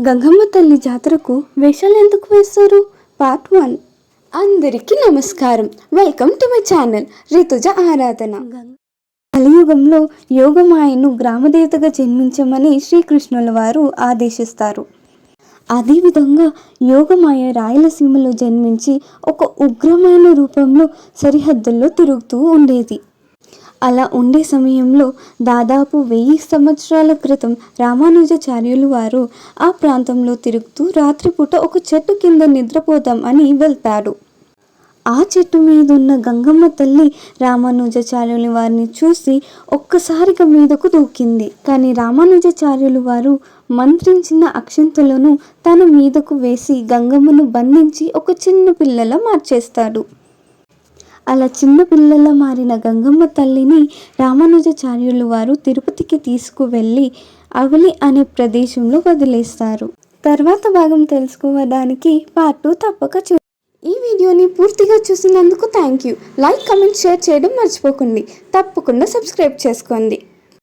గంగమ్మ తల్లి జాతరకు వేషాలు ఎందుకు వేస్తారు? పార్ట్ 1. అందరికీ నమస్కారం. వెల్కమ్ టు మై ఛానల్ రితుజ ఆరాధన. కలియుగంలో యోగమాయను గ్రామదేవతగా జన్మించమని శ్రీకృష్ణుల వారు ఆదేశిస్తారు. అదేవిధంగా యోగమాయ రాయలసీమలో జన్మించి ఒక ఉగ్రమైన రూపంలో సరిహద్దుల్లో తిరుగుతూ ఉండేది. అలా ఉండే సమయంలో దాదాపు 1000 సంవత్సరాల క్రితం రామానుజాచార్యులు వారు ఆ ప్రాంతంలో తిరుగుతూ రాత్రిపూట ఒక చెట్టు కింద నిద్రపోదాం అని వెళ్తాడు. ఆ చెట్టు మీద ఉన్న గంగమ్మ తల్లి రామానుజాచార్యులు వారిని చూసి ఒక్కసారిగా మీదకు దూకింది. కానీ రామానుజాచార్యులు వారు మంత్రించిన అక్షంతలను తన మీదకు వేసి గంగమ్మను బంధించి ఒక చిన్న పిల్లలా మార్చేస్తాడు. అలా చిన్న పిల్లలా మారిన గంగమ్మ తల్లిని రామానుజాచార్యులు వారు తిరుపతికి తీసుకువెళ్ళి అవలి అనే ప్రదేశంలో వదిలేస్తారు. తర్వాత భాగం తెలుసుకోవడానికి పార్ట్ 2 తప్పక ఈ వీడియోని పూర్తిగా చూసినందుకు thank you. Like, comment, share చేయడం మర్చిపోకండి. తప్పకుండా సబ్స్క్రైబ్ చేసుకోండి.